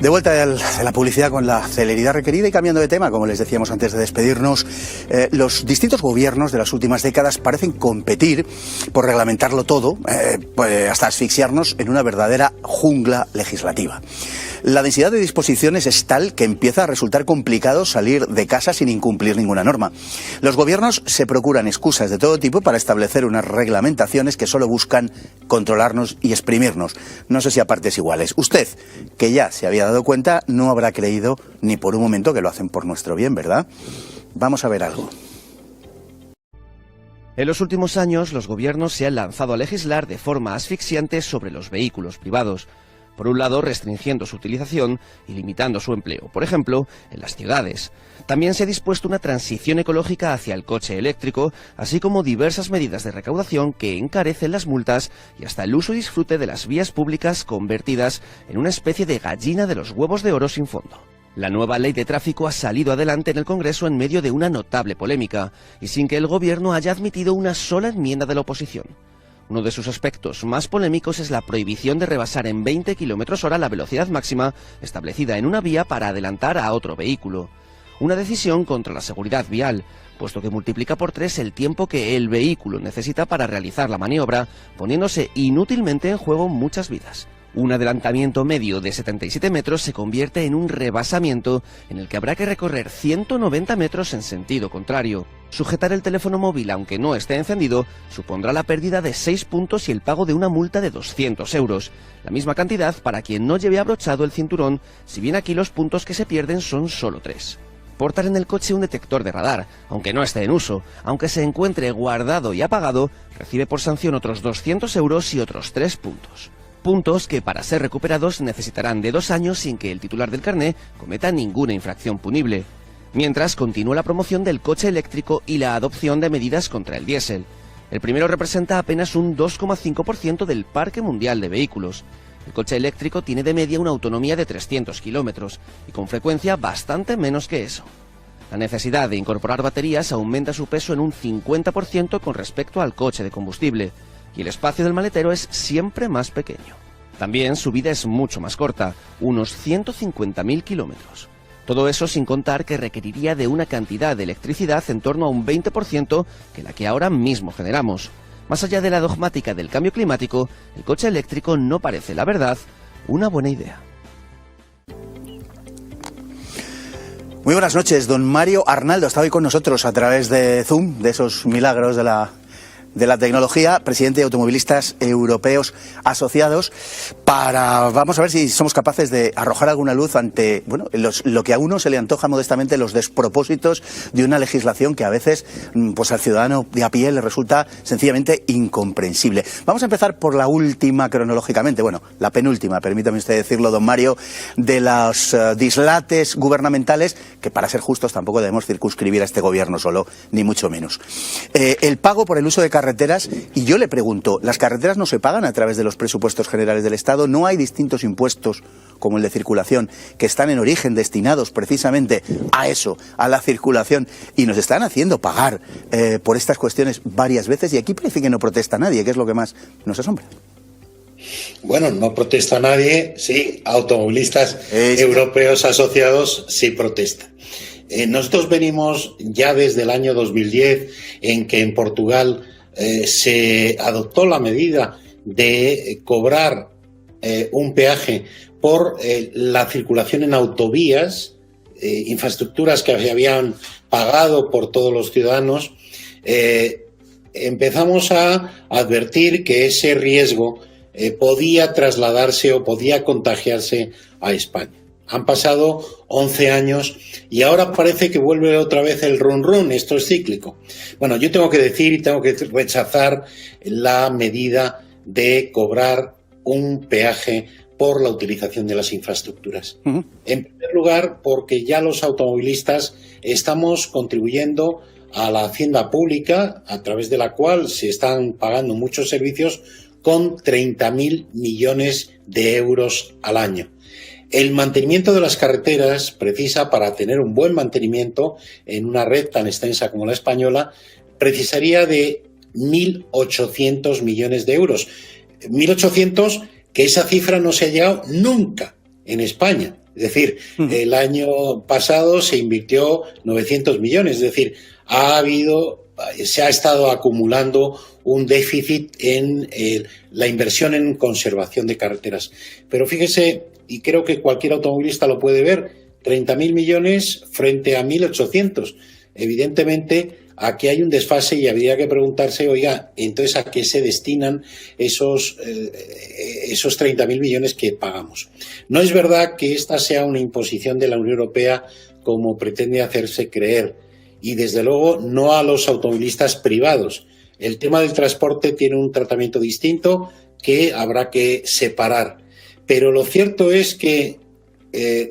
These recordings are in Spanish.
De vuelta de la publicidad con la celeridad requerida y cambiando de tema, como les decíamos antes de despedirnos, los distintos gobiernos de las últimas décadas parecen competir por reglamentarlo todo, pues hasta asfixiarnos en una verdadera jungla legislativa. La densidad de disposiciones es tal que empieza a resultar complicado salir de casa sin incumplir ninguna norma. Los gobiernos se procuran excusas de todo tipo para establecer unas reglamentaciones que solo buscan controlarnos y exprimirnos. No sé si a partes iguales. Usted, que ya se había dado cuenta, no habrá creído ni por un momento que lo hacen por nuestro bien, ¿verdad? Vamos a ver algo. En los últimos años, los gobiernos se han lanzado a legislar de forma asfixiante sobre los vehículos privados. Por un lado, restringiendo su utilización y limitando su empleo, por ejemplo, en las ciudades. También se ha dispuesto una transición ecológica hacia el coche eléctrico, así como diversas medidas de recaudación que encarecen las multas y hasta el uso y disfrute de las vías públicas convertidas en una especie de gallina de los huevos de oro sin fondo. La nueva ley de tráfico ha salido adelante en el Congreso en medio de una notable polémica y sin que el Gobierno haya admitido una sola enmienda de la oposición. Uno de sus aspectos más polémicos es la prohibición de rebasar en 20 km/h la velocidad máxima establecida en una vía para adelantar a otro vehículo. Una decisión contra la seguridad vial, puesto que multiplica por 3 el tiempo que el vehículo necesita para realizar la maniobra, poniéndose inútilmente en juego muchas vidas. Un adelantamiento medio de 77 metros se convierte en un rebasamiento en el que habrá que recorrer 190 metros en sentido contrario. Sujetar el teléfono móvil aunque no esté encendido supondrá la pérdida de 6 puntos y el pago de una multa de 200 euros. La misma cantidad para quien no lleve abrochado el cinturón, si bien aquí los puntos que se pierden son solo 3. Portar en el coche un detector de radar, aunque no esté en uso, aunque se encuentre guardado y apagado, recibe por sanción otros 200 euros y otros 3 puntos. Puntos que para ser recuperados necesitarán de 2 años sin que el titular del carné cometa ninguna infracción punible. Mientras continúa la promoción del coche eléctrico y la adopción de medidas contra el diésel. El primero representa apenas un 2,5% del parque mundial de vehículos. El coche eléctrico tiene de media una autonomía de 300 kilómetros y con frecuencia bastante menos que eso. La necesidad de incorporar baterías aumenta su peso en un 50% con respecto al coche de combustible. Y el espacio del maletero es siempre más pequeño. También su vida es mucho más corta, unos 150.000 kilómetros. Todo eso sin contar que requeriría de una cantidad de electricidad en torno a un 20% que la que ahora mismo generamos. Más allá de la dogmática del cambio climático, el coche eléctrico no parece, la verdad, una buena idea. Muy buenas noches, don Mario Arnaldo está hoy con nosotros a través de Zoom, de esos milagros de la tecnología, presidente de Automovilistas Europeos Asociados, vamos a ver si somos capaces de arrojar alguna luz ante lo que a uno se le antoja modestamente los despropósitos de una legislación que a veces pues al ciudadano de a pie le resulta sencillamente incomprensible. Vamos a empezar por la última cronológicamente, la penúltima, permítame usted decirlo, don Mario, de los dislates gubernamentales, que para ser justos tampoco debemos circunscribir a este gobierno solo, ni mucho menos. El pago por el uso de carreteras, y yo le pregunto, ¿las carreteras no se pagan a través de los presupuestos generales del Estado? ¿No hay distintos impuestos, como el de circulación, que están en origen destinados precisamente a eso, a la circulación, y nos están haciendo pagar por estas cuestiones varias veces? Y aquí parece que no protesta nadie, que es lo que más nos asombra. Bueno, no protesta nadie, sí, Automovilistas Europeos Asociados sí protesta. Nosotros venimos ya desde el año 2010, en que en Portugal se adoptó la medida de cobrar un peaje por la circulación en autovías, infraestructuras que se habían pagado por todos los ciudadanos. Empezamos a advertir que ese riesgo podía trasladarse o podía contagiarse a España. Han pasado 11 años y ahora parece que vuelve otra vez el run run, esto es cíclico. Bueno, yo tengo que decir y tengo que rechazar la medida de cobrar un peaje por la utilización de las infraestructuras. En primer lugar, porque ya los automovilistas estamos contribuyendo a la hacienda pública, a través de la cual se están pagando muchos servicios, con 30.000 millones de euros al año. El mantenimiento de las carreteras precisa, para tener un buen mantenimiento en una red tan extensa como la española, precisaría de 1.800 millones de euros. 1.800, que esa cifra no se ha llegado nunca en España. Es decir, el año pasado se invirtió 900 millones, es decir, se ha estado acumulando un déficit en la inversión en conservación de carreteras. Pero fíjese, y creo que cualquier automovilista lo puede ver, 30.000 millones frente a 1.800. Evidentemente, aquí hay un desfase y habría que preguntarse, oiga, entonces, ¿a qué se destinan esos 30.000 millones que pagamos? No es verdad que esta sea una imposición de la Unión Europea como pretende hacerse creer, y desde luego no a los automovilistas privados. El tema del transporte tiene un tratamiento distinto que habrá que separar. Pero lo cierto es que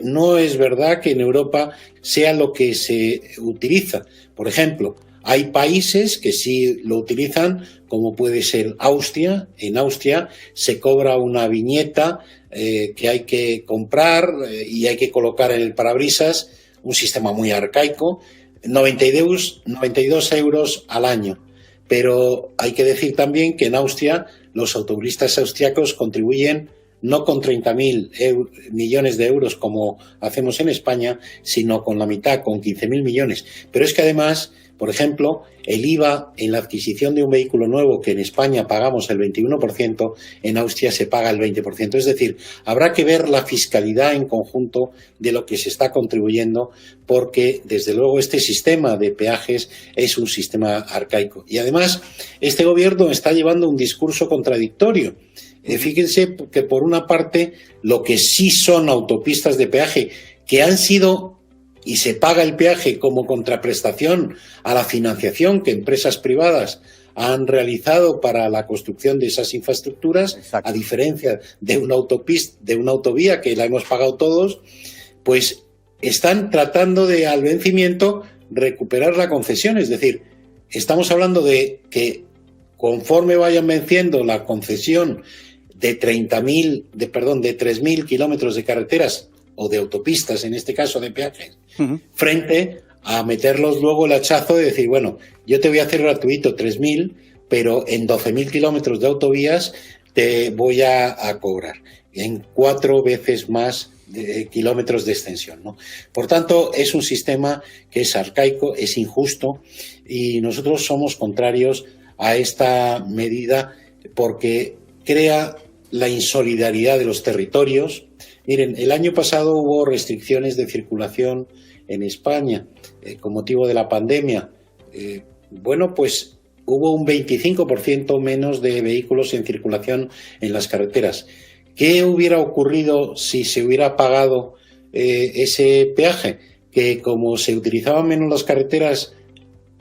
no es verdad que en Europa sea lo que se utiliza. Por ejemplo, hay países que sí lo utilizan, como puede ser Austria. En Austria se cobra una viñeta que hay que comprar y hay que colocar en el parabrisas, un sistema muy arcaico, 92 euros al año. Pero hay que decir también que en Austria los automovilistas austriacos contribuyen no con 30.000 millones de euros como hacemos en España, sino con la mitad, con 15.000 millones. Pero es que además, por ejemplo, el IVA en la adquisición de un vehículo nuevo, que en España pagamos el 21%, en Austria se paga el 20%. Es decir, habrá que ver la fiscalidad en conjunto de lo que se está contribuyendo, porque desde luego este sistema de peajes es un sistema arcaico. Y además, este gobierno está llevando un discurso contradictorio. Fíjense que por una parte lo que sí son autopistas de peaje que han sido y se paga el peaje como contraprestación a la financiación que empresas privadas han realizado para la construcción de esas infraestructuras. Exacto. A diferencia de una autopista, de una autovía que la hemos pagado todos, pues están tratando de al vencimiento recuperar la concesión. Es decir, estamos hablando de que conforme vayan venciendo la concesión de 3.000 kilómetros de carreteras o de autopistas, en este caso de peajes, frente a meterlos luego el hachazo de decir, bueno, yo te voy a hacer gratuito 3.000, pero en 12.000 kilómetros de autovías te voy a cobrar en 4 veces más kilómetros de extensión, ¿no? Por tanto, es un sistema que es arcaico, es injusto, y nosotros somos contrarios a esta medida porque crea la insolidaridad de los territorios. Miren, el año pasado hubo restricciones de circulación en España con motivo de la pandemia. Bueno, pues hubo un 25% menos de vehículos en circulación en las carreteras. ¿Qué hubiera ocurrido si se hubiera pagado ese peaje? Que como se utilizaban menos las carreteras,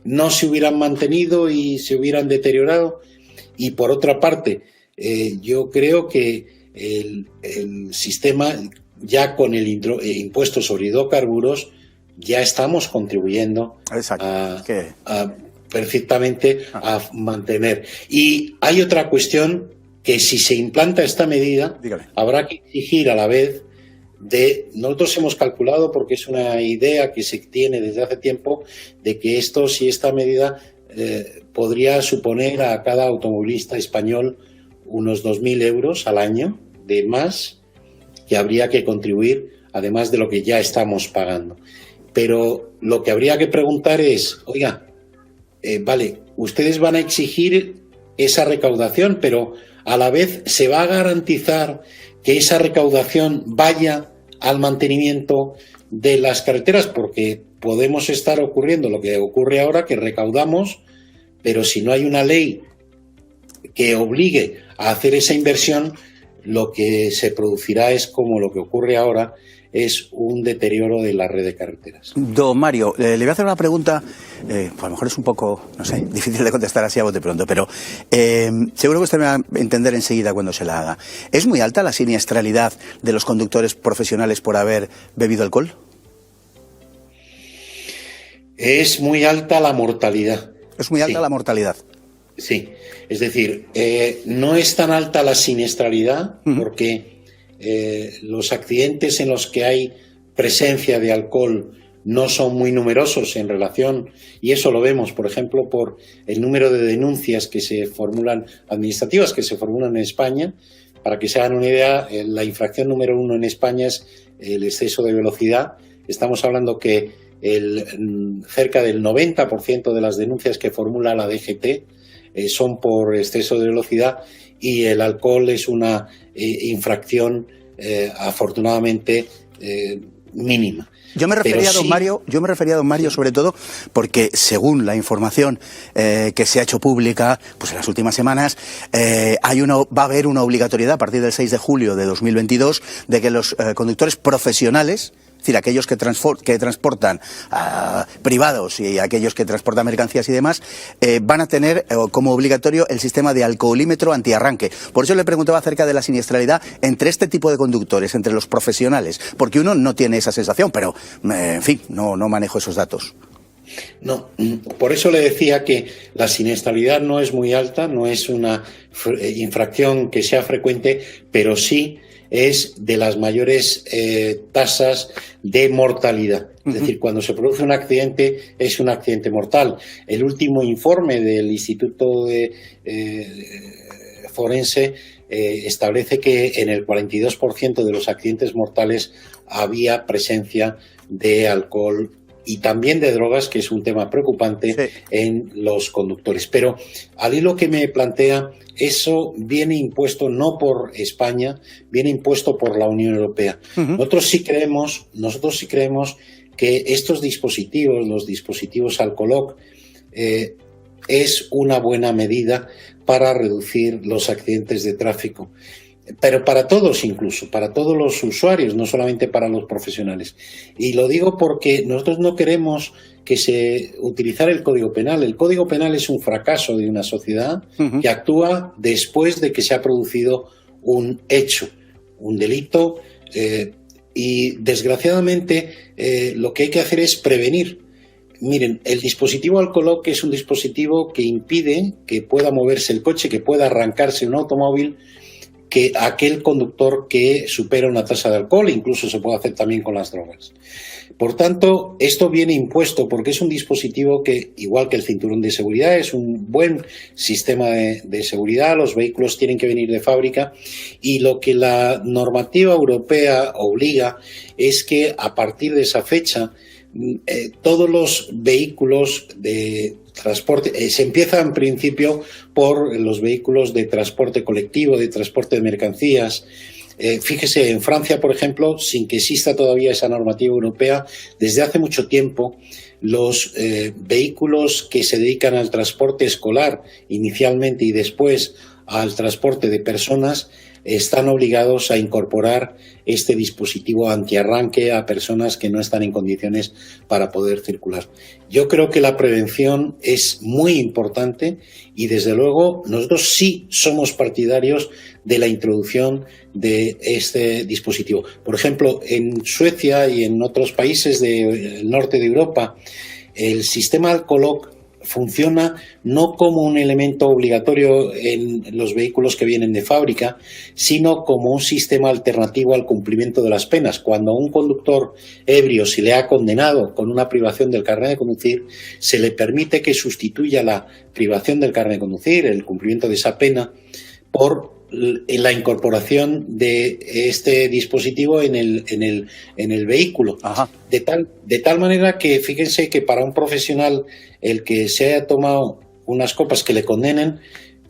no se hubieran mantenido y se hubieran deteriorado. Y por otra parte, yo creo que el sistema, ya con el impuesto sobre hidrocarburos, ya estamos contribuyendo perfectamente a mantener. Y hay otra cuestión, que si se implanta esta medida, habrá que exigir a la vez nosotros hemos calculado, porque es una idea que se tiene desde hace tiempo, de que esta medida podría suponer a cada automovilista español unos 2.000 euros al año de más que habría que contribuir, además de lo que ya estamos pagando. Pero lo que habría que preguntar es, oiga, vale, ustedes van a exigir esa recaudación, pero a la vez se va a garantizar que esa recaudación vaya al mantenimiento de las carreteras, porque podemos estar ocurriendo lo que ocurre ahora, que recaudamos, pero si no hay una ley que obligue a hacer esa inversión, lo que se producirá es como lo que ocurre ahora, es un deterioro de la red de carreteras. Don Mario, le voy a hacer una pregunta, pues a lo mejor es un poco, no sé, difícil de contestar así a bote pronto, pero seguro que usted me va a entender enseguida cuando se la haga. ¿Es muy alta la siniestralidad de los conductores profesionales por haber bebido alcohol? Es muy alta la mortalidad. ¿Es muy alta la mortalidad? Sí, es decir, no es tan alta la siniestralidad porque los accidentes en los que hay presencia de alcohol no son muy numerosos en relación, y eso lo vemos, por ejemplo, por el número de denuncias que se formulan, administrativas que se formulan en España, para que se hagan una idea, la infracción número 1 en España es el exceso de velocidad. Estamos hablando que cerca del 90% de las denuncias que formula la DGT son por exceso de velocidad, y el alcohol es una infracción afortunadamente mínima. Yo me refería, don Mario, sobre todo porque, según la información que se ha hecho pública pues en las últimas semanas, va a haber una obligatoriedad a partir del 6 de julio de 2022 de que los conductores profesionales, es decir, aquellos que transportan privados y aquellos que transportan mercancías y demás, van a tener como obligatorio el sistema de alcoholímetro antiarranque. Por eso le preguntaba acerca de la siniestralidad entre este tipo de conductores, entre los profesionales, porque uno no tiene esa sensación, pero, en fin, no manejo esos datos. No, por eso le decía que la siniestralidad no es muy alta, no es una infracción que sea frecuente, pero sí es de las mayores tasas de mortalidad. Es decir, cuando se produce un accidente, es un accidente mortal. El último informe del Instituto Forense establece que en el 42% de los accidentes mortales había presencia de alcohol y también de drogas, que es un tema preocupante en los conductores. Pero al hilo que me plantea, eso viene impuesto no por España, viene impuesto por la Unión Europea. Nosotros sí creemos que estos dispositivos, los dispositivos Alcoloc, es una buena medida para reducir los accidentes de tráfico. Pero para todos, incluso, para todos los usuarios, no solamente para los profesionales. Y lo digo porque nosotros no queremos que se utilizar el Código Penal. El Código Penal es un fracaso de una sociedad que actúa después de que se ha producido un hecho, un delito, y desgraciadamente lo que hay que hacer es prevenir. Miren, el dispositivo Alcoloc es un dispositivo que impide que pueda moverse el coche, que pueda arrancarse un automóvil, que aquel conductor que supera una tasa de alcohol, incluso se puede hacer también con las drogas. Por tanto, esto viene impuesto porque es un dispositivo que, igual que el cinturón de seguridad, es un buen sistema de seguridad. Los vehículos tienen que venir de fábrica, y lo que la normativa europea obliga es que a partir de esa fecha todos los vehículos de transporte, se empieza en principio por los vehículos de transporte colectivo, de transporte de mercancías. Fíjese, en Francia, por ejemplo, sin que exista todavía esa normativa europea, desde hace mucho tiempo los vehículos que se dedican al transporte escolar inicialmente y después al transporte de personas están obligados a incorporar este dispositivo antiarranque a personas que no están en condiciones para poder circular. Yo creo que la prevención es muy importante y, desde luego, nosotros sí somos partidarios de la introducción de este dispositivo. Por ejemplo, en Suecia y en otros países del norte de Europa, el sistema Alcoloc funciona no como un elemento obligatorio en los vehículos que vienen de fábrica, sino como un sistema alternativo al cumplimiento de las penas. Cuando a un conductor ebrio se le ha condenado con una privación del carnet de conducir, se le permite que sustituya la privación del carnet de conducir, el cumplimiento de esa pena, por la incorporación de este dispositivo en el vehículo. De tal manera que, fíjense que para un profesional el que se haya tomado unas copas que le condenen,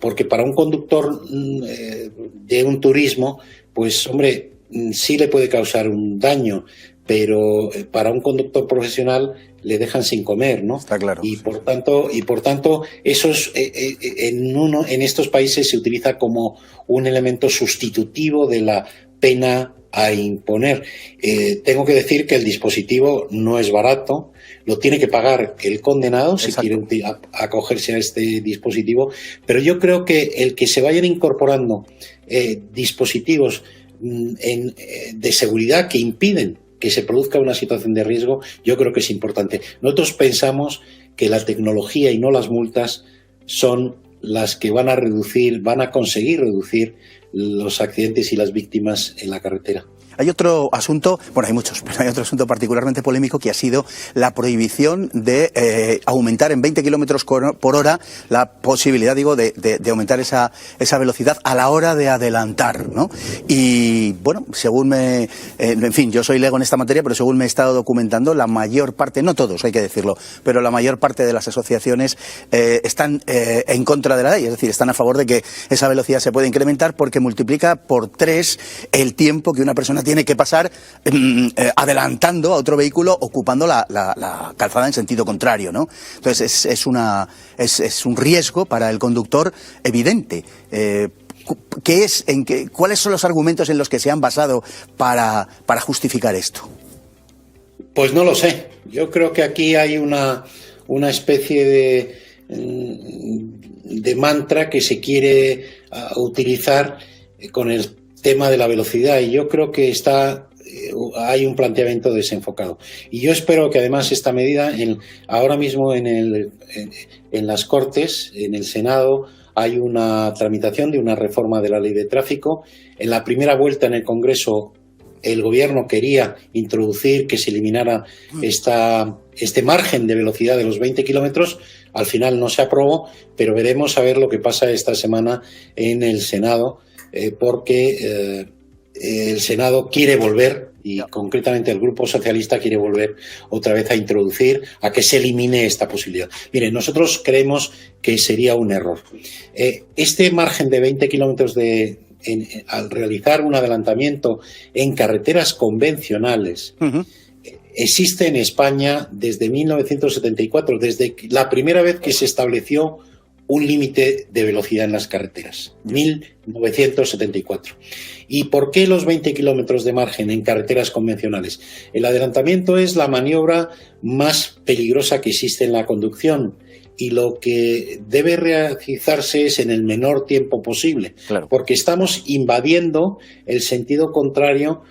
porque para un conductor de un turismo, pues hombre, sí le puede causar un daño, pero para un conductor profesional le dejan sin comer, ¿no? Está claro. Y por tanto eso es, en estos países se utiliza como un elemento sustitutivo de la pena a imponer. Tengo que decir que el dispositivo no es barato, lo tiene que pagar el condenado. Exacto. Si quiere acogerse a este dispositivo, pero yo creo que el que se vayan incorporando dispositivos de seguridad que impiden que se produzca una situación de riesgo, yo creo que es importante. Nosotros pensamos que la tecnología y no las multas son las que van a conseguir reducir los accidentes y las víctimas en la carretera. Hay otro asunto, bueno, hay muchos, pero hay otro asunto particularmente polémico que ha sido la prohibición de aumentar en 20 kilómetros por hora la posibilidad, digo, de aumentar esa velocidad a la hora de adelantar, ¿no? Y bueno, según en fin, yo soy lego en esta materia, pero según me he estado documentando, la mayor parte, no todos, hay que decirlo, pero la mayor parte de las asociaciones están en contra de la ley, es decir, están a favor de que esa velocidad se puede incrementar porque multiplica por 3 el tiempo que una persona tiene que pasar adelantando a otro vehículo ocupando la calzada en sentido contrario, ¿no? Entonces es un riesgo para el conductor evidente. ¿Cuáles son los argumentos en los que se han basado para justificar esto? Pues no lo sé. Yo creo que aquí hay una especie de mantra que se quiere utilizar con el tema de la velocidad, y yo creo que hay un planteamiento desenfocado. Y yo espero que además esta medida, ahora mismo en las Cortes, en el Senado, hay una tramitación de una reforma de la ley de tráfico. En la primera vuelta en el Congreso, el Gobierno quería introducir que se eliminara este margen de velocidad de los 20 kilómetros. Al final no se aprobó, pero veremos a ver lo que pasa esta semana en el Senado, porque el Senado quiere volver, y concretamente el Grupo Socialista quiere volver otra vez a introducir, a que se elimine esta posibilidad. Miren, nosotros creemos que sería un error. Este margen de 20 kilómetros al realizar un adelantamiento en carreteras convencionales, existe en España desde 1974, desde la primera vez que se estableció un límite de velocidad en las carreteras, 1974. ¿Y por qué los 20 kilómetros de margen en carreteras convencionales? El adelantamiento es la maniobra más peligrosa que existe en la conducción, y lo que debe realizarse es en el menor tiempo posible, claro, porque estamos invadiendo el sentido contrario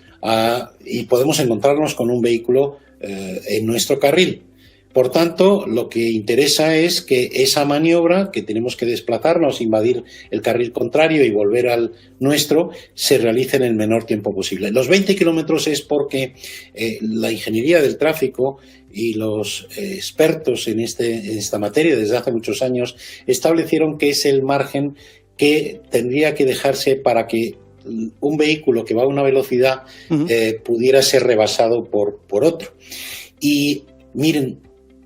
y podemos encontrarnos con un vehículo en nuestro carril. Por tanto, lo que interesa es que esa maniobra, que tenemos que desplazarnos, invadir el carril contrario y volver al nuestro, se realice en el menor tiempo posible. Los 20 kilómetros es porque la ingeniería del tráfico y los expertos en esta materia desde hace muchos años establecieron que es el margen que tendría que dejarse para que un vehículo que va a una velocidad pudiera ser rebasado por otro. Y miren,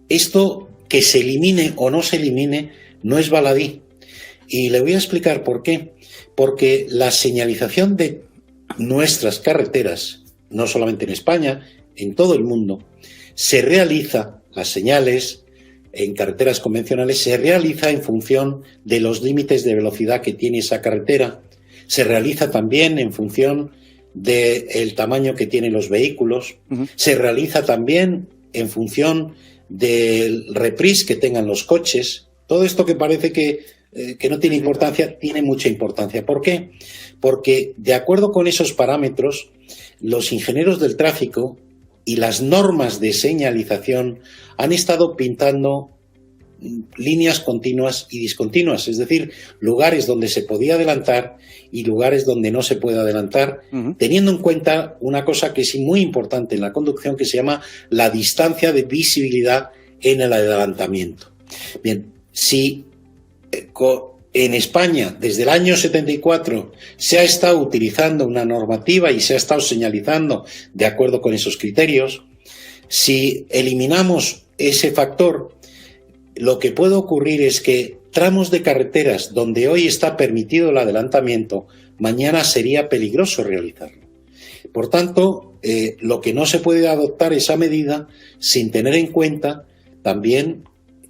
esto, que se elimine o no se elimine, no es baladí. Y le voy a explicar por qué. Porque la señalización de nuestras carreteras, no solamente en España, en todo el mundo, se realiza, las señales en carreteras convencionales se realiza en función de los límites de velocidad que tiene esa carretera. Se realiza también en función del tamaño que tienen los vehículos. Se realiza también en función del reprise que tengan los coches. Todo esto que parece que no tiene importancia, tiene mucha importancia. ¿Por qué? Porque de acuerdo con esos parámetros, los ingenieros del tráfico y las normas de señalización han estado pintando líneas continuas y discontinuas, es decir, lugares donde se podía adelantar y lugares donde no se puede adelantar, teniendo en cuenta una cosa que es muy importante en la conducción, que se llama la distancia de visibilidad en el adelantamiento. Bien, si en España desde el año 74 se ha estado utilizando una normativa y se ha estado señalizando de acuerdo con esos criterios, si eliminamos ese factor, lo que puede ocurrir es que tramos de carreteras donde hoy está permitido el adelantamiento, mañana sería peligroso realizarlo. Por tanto, lo que no se puede adoptar esa medida sin tener en cuenta también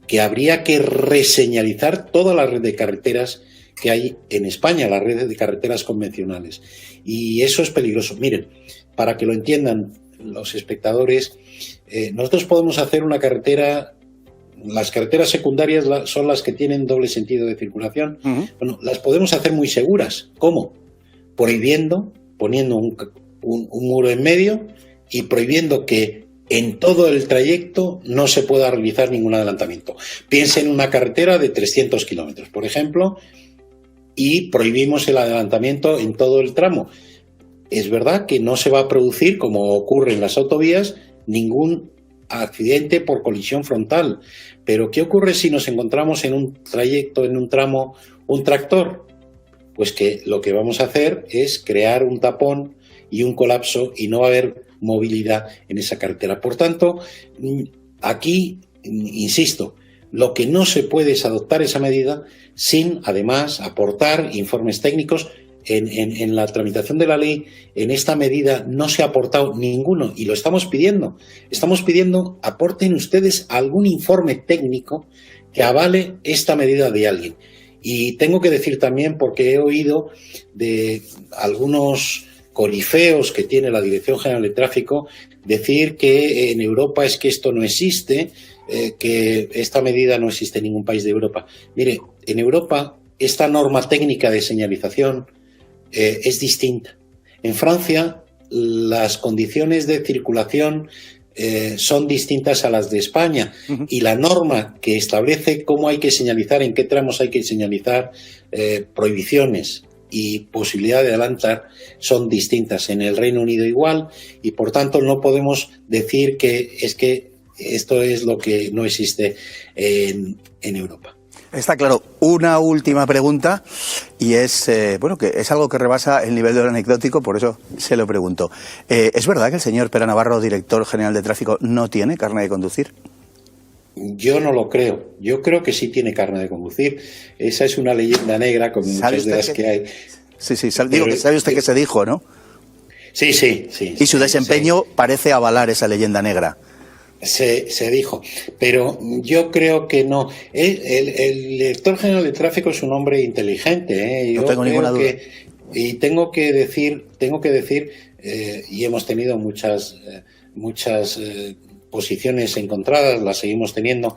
que habría que reseñalizar toda la red de carreteras que hay en España, la red de carreteras convencionales. Y eso es peligroso. Miren, para que lo entiendan los espectadores, nosotros podemos hacer una carretera. Las carreteras secundarias son las que tienen doble sentido de circulación. Bueno, las podemos hacer muy seguras. ¿Cómo? Poniendo un muro en medio y prohibiendo que en todo el trayecto no se pueda realizar ningún adelantamiento. Piensen en una carretera de 300 kilómetros, por ejemplo, y prohibimos el adelantamiento en todo el tramo. es verdad que no se va a producir, como ocurre en las autovías, ningún accidente por colisión frontal. Pero ¿qué ocurre si nos encontramos en un trayecto, en un tramo, un tractor? Pues que lo que vamos a hacer es crear un tapón y un colapso y no va a haber movilidad en esa carretera. Por tanto, aquí, insisto, lo que no se puede es adoptar esa medida sin, además, aportar informes técnicos. En la tramitación de la ley, en esta medida no se ha aportado ninguno y lo estamos pidiendo. Estamos pidiendo, aporten ustedes algún informe técnico que avale esta medida de alguien. Y tengo que decir también, porque he oído de algunos corifeos que tiene la Dirección General de Tráfico decir que en Europa es que esto no existe, que esta medida no existe en ningún país de Europa. Mire, en Europa esta norma técnica de señalización es distinta. En Francia las condiciones de circulación son distintas a las de España y la norma que establece cómo hay que señalizar, en qué tramos hay que señalizar, prohibiciones y posibilidad de adelantar son distintas. En el Reino Unido igual y por tanto no podemos decir que esto es lo que no existe en Europa. Está claro. Una última pregunta y es, que es algo que rebasa el nivel de lo anecdótico, por eso se lo pregunto. ¿Es verdad que el señor Pere Navarro, director general de tráfico, no tiene carnet de conducir? Yo no lo creo. Yo creo que sí tiene carnet de conducir. Esa es una leyenda negra, como muchas de las que hay. Sí, digo que sabe usted que se dijo, ¿no? Sí. Y su desempeño parece avalar esa leyenda negra. Se dijo, pero yo creo que no. El director general de tráfico es un hombre inteligente, no tengo ninguna duda. Y tengo que decir, y hemos tenido muchas posiciones encontradas, las seguimos teniendo,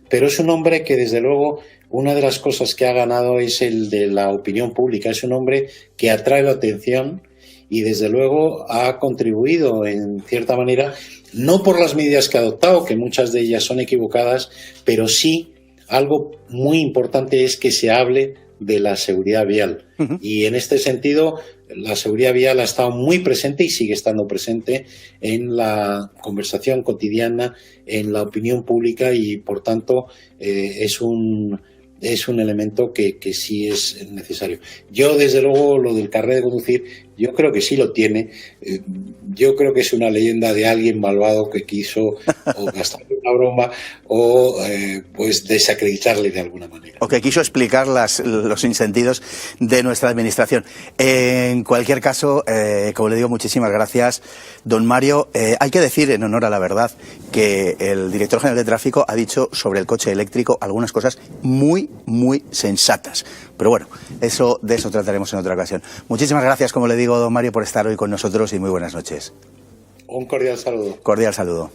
pero es un hombre que desde luego una de las cosas que ha ganado es el de la opinión pública. Es un hombre que atrae la atención y desde luego ha contribuido en cierta manera, no por las medidas que ha adoptado, que muchas de ellas son equivocadas, pero sí algo muy importante es que se hable de la seguridad vial. Y en este sentido, la seguridad vial ha estado muy presente y sigue estando presente en la conversación cotidiana, en la opinión pública y, por tanto, es un elemento que sí es necesario. Yo, desde luego, lo del carnet de conducir, yo creo que sí lo tiene. Yo creo que es una leyenda de alguien malvado que quiso o gastarle una broma o pues desacreditarle de alguna manera. O que quiso explicar los sinsentidos de nuestra administración. En cualquier caso, como le digo, muchísimas gracias, don Mario. Hay que decir, en honor a la verdad, que el director general de tráfico ha dicho sobre el coche eléctrico algunas cosas muy sensatas. Pero bueno, de eso trataremos en otra ocasión. Muchísimas gracias, como le digo, don Mario, por estar hoy con nosotros y muy buenas noches. Un cordial saludo. Cordial saludo.